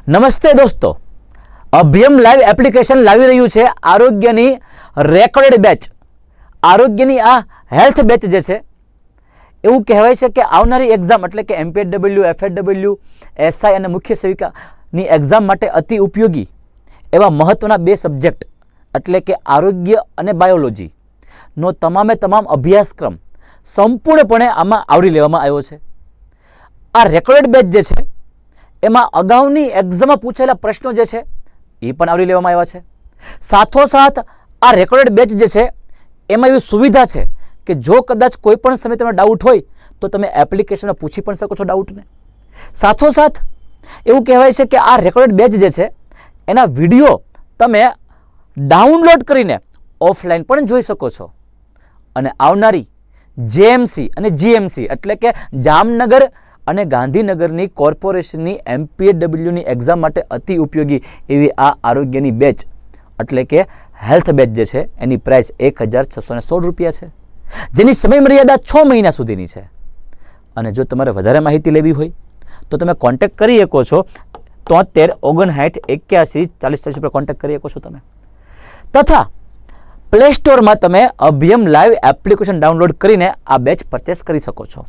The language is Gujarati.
નમસ્તે દોસ્તો, અભિયમ લાઈવ એપ્લિકેશન લાવી રહ્યું છે આરોગ્યની રેકોર્ડેડ બેચ. આરોગ્યની આ હેલ્થ બેચ જે છે એવું કહેવાય છે કે આવનારી એક્ઝામ એટલે કે MPW, FAW, SI અને મુખ્ય સેવિકાની એક્ઝામ માટે અતિ ઉપયોગી એવા મહત્વના બે સબ્જેક્ટ એટલે કે આરોગ્ય અને બાયોલોજીનો તમામ અભ્યાસક્રમ સંપૂર્ણપણે આમાં આવરી લેવામાં આવ્યો છે. આ રેકોર્ડેડ બેચ જે છે એમાં અગાઉની એક્ઝામમાં પૂછેલા પ્રશ્નો જે છે એ પણ આવરી લેવામાં આવ્યા છે. સાથોસાથ આ રેકોર્ડેડ બેચ જે છે એમાં એવી સુવિધા છે કે જો કદાચ કોઈ પણ સમય તમને ડાઉટ હોય તો તમે એપ્લિકેશનમાં પૂછી પણ શકો છો ડાઉટને. સાથોસાથ એવું કહેવાય છે કે આ રેકોર્ડેડ બેચ જે છે એના વિડીયો તમે ડાઉનલોડ કરીને ઓફલાઈન પણ જોઈ શકો છો. અને આવનારી JMC અને GMC એટલે કે જામનગર અને ગાંધીનગરની કોર્પોરેશનની MPWની એક્ઝામ માટે અતિ ઉપયોગી એવી આ આરોગ્યની બેચ એટલે કે હેલ્થ બેચ જે છે એની પ્રાઇસ 1616 રૂપિયા છે, જેની સમય મર્યાદા 6 મહિના સુધીની છે. અને જો તમારે વધારે માહિતી લેવી હોય તો તમે કોન્ટેક્ટ કરી શકો છો 73 59 81 40 પર કોન્ટેક્ટ કરી શકો છો તમે. તથા પ્લે સ્ટોરમાં તમે અભિયમ લાઈવ એપ્લિકેશન ડાઉનલોડ કરીને આ બેચ પરચેસ કરી શકો છો.